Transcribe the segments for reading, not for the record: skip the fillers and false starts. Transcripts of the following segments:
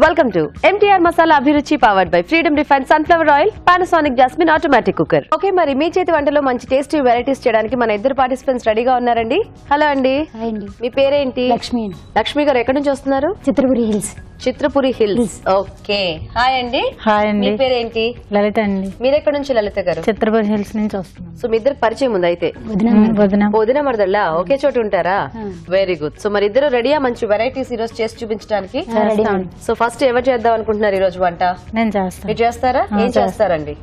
Welcome to MTR Masala Abhiruchi powered by Freedom Refined Sunflower Oil, Panasonic Jasmine Automatic Cooker. Okay, మరి మీ చేతి వంటలో మంచి tasty varieties చేయడానికి మన ఇద్దరు పార్టిసిపెంట్స్ రెడీగా ఉన్నారండి. హలో అండి. హాయ్ అండి. మీ పేరేంటి? లక్ష్మి. లక్ష్మి గారు ఎక్కడి నుంచి వస్తున్నారు? Chitrapuri hills. Chitrapuri hills. Okay. Hi అండి. హాయ్ అండి. మీ పేరేంటి? లలిత అండి. మీరు ఎక్కడి నుంచి లలిత గారు? చిత్రపురి హిల్స్ నుంచి వస్తున్నాను. సో మీ ఇద్దరు పరిచయం ఉంది అయితే? వదిన మరదళ్ళ ఒకే చోటు ఉంటారా? Very good. సో మరి ఇద్దరు రెడీయా మంచి వెరైటీస్ ఈ రోజు చేసి చూపించడానికి? సో ఫస్ట్ ఎవరు చేద్దాం అనుకుంటున్నారు ఈ రోజు వంట? నేను చేస్తాను. మీరు చేస్తారా? ఏం చేస్తారండి?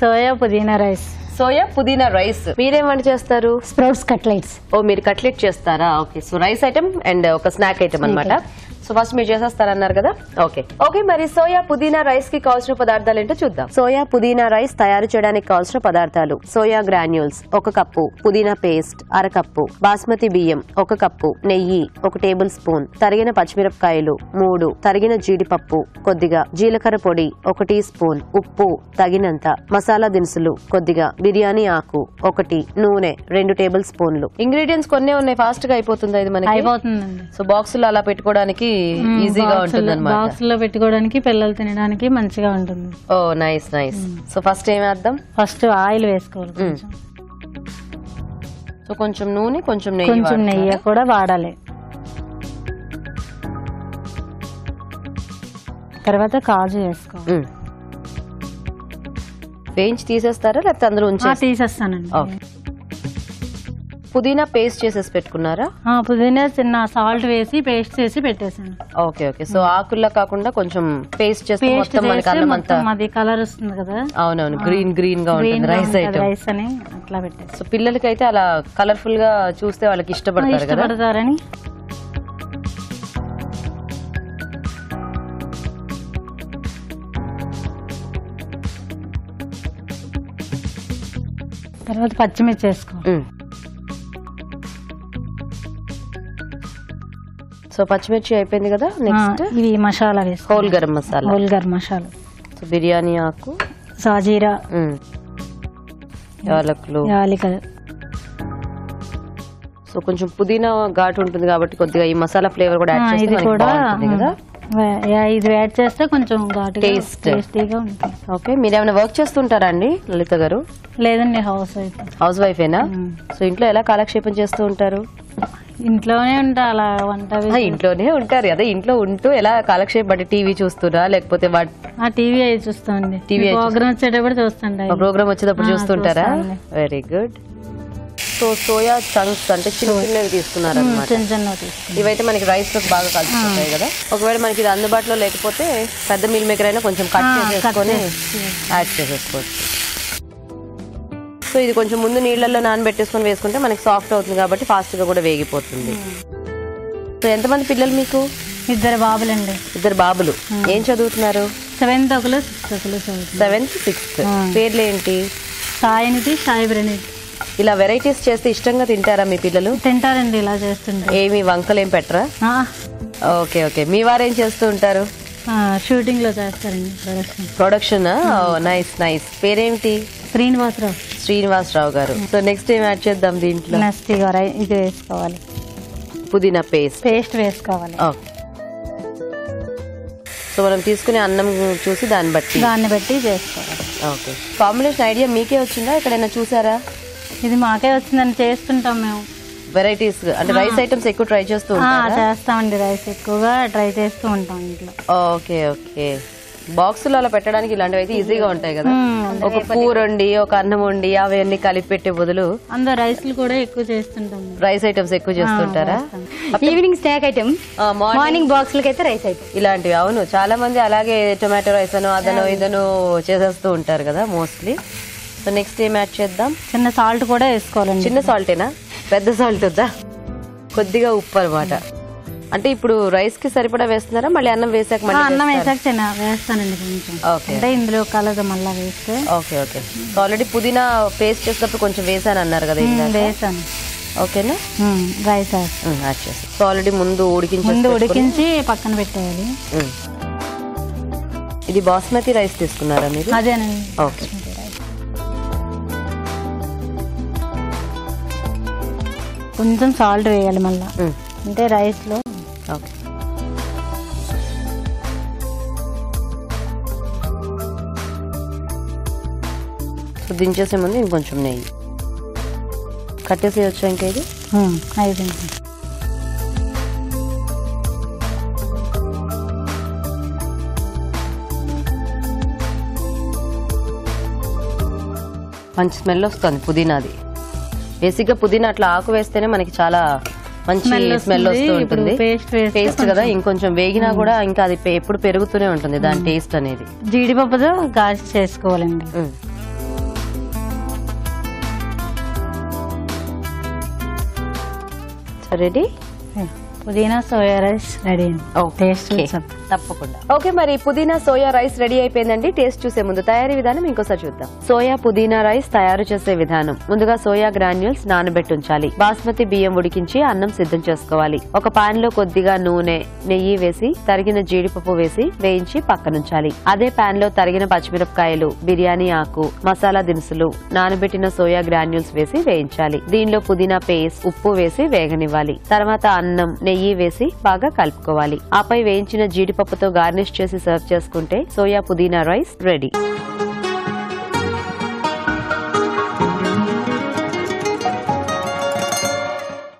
సోయా పుదీనా రైస్. సోయా పుదీనా రైస్. మీరేం వంట చేస్తారు? Sprouts cutlets. ఓ మీరు కట్లెట్ చేస్తారా? Okay. So rice item and ఒక స్నాక్ ఐటమ్ అన్నమాట. సో ఫస్ట్ మీరు చేసేస్తారన్నారు కదా. Okay okay. మరి సోయా పుదీనా రైస్ కి కావాల్సిన పదార్థాలు ఏంటో చూద్దాం. సోయా పుదీనా రైస్ తయారు చేయడానికి కావాల్సిన పదార్థాలు: సోయా గ్రాన్యూల్స్ 1 కప్పు, పుదీనా పేస్ట్ 1/2 కప్పు, బాస్మతి బియ్యం 1 కప్పు, నెయ్యి 1 టేబుల్ స్పూన్, తరిగిన పచ్చిమిరపకాయలు 3, తరిగిన జీడిపప్పు కొద్దిగా, జీలకర్ర పొడి 1 టీ స్పూన్, ఉప్పు తగినంత, మసాలా దినుసులు కొద్దిగా, బిర్యానీ ఆకు 1, నూనె 2 టేబుల్ స్పూన్లు. ఇంగ్రీడియంట్స్ కొన్నే ఉన్నాయి, ఫాస్ట్ గా అయిపోతుంది ఇది మనకి. సో బాక్స్ లో అలా పెట్టుకోవడానికి ఈజీగా ఉంటుంది అన్నమాట. బాక్స్ లో పెట్టుకోవడానికి, పిల్లలు తినడానికి మంచిగా ఉంటుంది. ఓ నైస్ నైస్. సో ఫస్ట్ ఏం వేద్దాం? ఫస్ట్ ఆయిల్ వేసుకోవాలి. సో కొంచెం నూనె, కొంచెం నెయ్యి కూడా వాడాలి. తర్వాత కాజు వేసుకోవాలి. వేయించి తీసేస్తారా లేకపోతే అందులో తీసేస్తానండి. పుదీనా పేస్ట్ చేసేసి పెట్టుకున్నారా? పుదీనా చిన్న సాల్ట్ వేసి పేస్ట్ చేసి పెట్టేసాను. Okay okay. సో ఆకుల్లా కాకుండా కొంచెం పేస్ట్ చేస్తే మొత్తం మనకి అన్నం అంతా అది కలర్ వస్తుంది కదా. అవునవును, గ్రీన్ గ్రీన్ గా ఉంటుంది రైస్ ఐటమ్. రైస్ అని అట్లా పెట్టేసి. సో పిల్లలకి అయితే అలా కలర్ఫుల్ గా చూస్తే వాళ్ళకి ఇష్టపడతారని. తర్వాత పచ్చిమిర్చి వేసుకో. సో పచ్చిమిర్చి అయిపోయింది కదా. నెక్స్ట్ ఇది మసాలా వేసుకో. హోల్ గరం మసాలా. సో బిర్యానీ ఆకు, సాజీరా, యాలకులు. సో కొంచెం పుదీనా ఘాటు ఉంటుంది కాబట్టి కొద్దిగా ఈ మసాలా ఫ్లేవర్ కూడా యాడ్ చేస్తే బాగుంటుంది కదా. ఇది యాడ్ చేస్తే కొంచెం టేస్టీగా ఉంటుంది. ఓకే. మీరు ఏమైనా వర్క్ చేస్తుంటారా అండి లలిత గారు? లేదండి, హౌస్ వైఫేనా? సో ఇంట్లో ఎలా కాలక్షేపం చేస్తూ ఉంటారు? ఇంట్లోనే ఉంటా, అలా వంట ఇంట్లోనే ఉంటారు. అదే ఇంట్లో ఉంటూ ఎలా కాలక్షేపం? అంటే టీవీ చూస్తున్నా లేకపోతే టీవీ చూస్తాండి. ప్రోగ్రామ్ వచ్చేటప్పుడు చూస్తుంటా. ప్రోగ్రామ్ వచ్చేటప్పుడు చూస్తుంటారా? Very good. So soya chunks అంటే చిన్న చిన్నవి తీసుకున్నారు అన్నమాట. ఇవైతే మనకి రైస్ లో బాగా కలిసిపోతాయి కదా. ఒకవేళ మనకి ఇది అందుబాటులో లేకపోతే పెద్ద మీల్ మేకర్ అయినా కొంచెం కట్ చేసేసుకొని యాడ్ చేసేసుకోవచ్చు. సో ఇది కొంచెం ముందు నీళ్ళల్లో నానబెట్టేసుకొని వేసుకుంటే మనకి సాఫ్ట్ అవుతుంది కాబట్టి ఫాస్ట్ గా కూడా వేగిపోతుంది. సో ఎంతమంది పిల్లలు మీకు? 2 బాబులండి. 2 బాబులు. ఏం చదువుతున్నారు? 7th ఒకరు, 6th. 7th 6th. పేర్లు ఏంటి? సాయినిధి, సాయి ప్రణీత్. ఇలా వెరైటీస్ చేస్తే ఇష్టంగా తింటారా మీ పిల్లలు? తింటారండి ఇలా చేస్తుంటే. ఏమి వంకలు ఏం పెట్టరా? Okay okay. మీ వారు ఏం చేస్తూ ఉంటారు? షూటింగ్ లో చేస్తారండి. ప్రొడక్షన్. Nice nice. పేరేమిటి? శ్రీనివాసరావు గారు. సో నెక్స్ట్ ఏం యాడ్ చేద్దాం దీంట్లో? నెక్స్ట్ ఇది వేసుకోవాలి. పుదీనా పేస్ట్ వేసుకోవాలి. సో మనం తీసుకునే అన్నం చూసి దాన్ని బట్టి చేసుకోవాలి. ఓకే. కాంబినేషన్ ఐడియా మీకే వచ్చిందా? ఎక్కడైనా చూసారా? ఇది మాకే వచ్చిందని చేస్తుంటాం మేము. వెరైటీస్ అంటే రైస్ ఐటమ్స్ ఎక్కువ ట్రై చేస్తూ ఉంటారా? చేస్తామండి, రైస్ ఎక్కువగా ట్రై చేస్తూ ఉంటాం ఇంట్లో. Okay okay. బాక్స్ లో అలా పెట్టడానికి ఇలాంటివి అయితే ఈజీగా ఉంటాయి కదా. ఒక కూర వండి, ఒక అన్నం వండి అవన్నీ కలిపి పెట్టే బదులు అందరూ రైస్లు కూడా ఎక్కువ చేస్తుంటాం. రైస్ ఐటమ్స్ ఎక్కువ చేస్తుంటారా? Evening snack item, morning box లకి అయితే రైస్ ఐటమ్ ఇలాంటివి. అవును, చాలా మంది అలాగే టొమాటో రైస్ అనో అదనో ఇదనో చేసేస్తూ ఉంటారు కదా మోస్ట్లీ. సో నెక్స్ట్ ఏం యాడ్ చేద్దాం? చిన్న సాల్ట్ కూడా వేసుకోవాలండి. చిన్న సాల్టేనా? పెద్ద సాల్ట్ వద్దా? కొద్దిగా ఉప్పు అనమాట. అంటే ఇప్పుడు రైస్ కి సరిపడా వేస్తున్నారా? మళ్ళీ అన్నం వేసాక? అన్నం వేసాక వేస్తానండి కొంచెం. ఓకే. అంటే ఇందులో కలర్ మళ్ళీ వేస్తే. Okay okay. ఆల్రెడీ పుదీనా పేస్ట్ చేసినప్పుడు కొంచెం వేసాను అన్నారు కదా. వేసాను. ఓకేనా? రైస్ యాడ్ చేస్తాను. సో ఆల్రెడీ ముందు ఉడికించి పక్కన పెట్టేయాలి. ఇది బాస్మతి రైస్ తీసుకున్నారా మీరు? అదేనండి. ఓకే. కొంచెం సాల్ట్ వేయాలి మళ్ళీ, అంటే రైస్ లో. ఓకే, సో దించేసే ముందు ఇంకొంచెం నెయ్యి కట్టేసి వచ్చా ఇంకా ఇది అయిపోయింది. మంచి స్మెల్ వస్తుంది పుదీనాది. బేసిక్ గా పుదీనా అట్లా ఆకు వేస్తేనే మనకి చాలా మంచి స్మెల్ వస్తూ ఉంటుంది. పేస్ట్ కదా, ఇంకొంచెం వేగినా కూడా ఇంకా అది ఎప్పుడు పెరుగుతూనే ఉంటుంది దాని టేస్ట్ అనేది. జీడిపప్పుతో గాజు చేసుకోవాలండి. రెడీ, పుదీనా సోయా రైస్ రెడీ. తప్పకుండా. ఓకే, మరి పుదీనా సోయా రైస్ రెడీ అయిపోయిందండి. టేస్ట్ చూసే ముందు తయారీ విధానం ఇంకోసారి చూద్దాం. సోయా పుదీనా రైస్ తయారు చేసే విధానం. ముందుగా సోయా గ్రాన్యూల్స్ నానబెట్టి ఉంచాలి. బాస్మతి బియ్యం ఉడికించి అన్నం సిద్ధం చేసుకోవాలి. ఒక పాన్ లో కొద్దిగా నూనె, నెయ్యి వేసి తరిగిన జీడిపప్పు వేసి వేయించి పక్కనుంచాలి. అదే పాన్ లో తరిగిన పచ్చిమిరపకాయలు, బిర్యానీ ఆకు, మసాలా దినుసులు, నానబెట్టిన సోయా గ్రాన్యూల్స్ వేసి వేయించాలి. దీనిలో పుదీనా పేస్ట్, ఉప్పు వేసి వేగనివ్వాలి. తర్వాత అన్నం, నెయ్యి వేసి బాగా కలుపుకోవాలి. ఆపై వేయించిన జీడిపప్పుతో గార్నిష్ చేసి సర్వ్ చేసుకుంటే సోయా పుదీనా రైస్ రెడీ.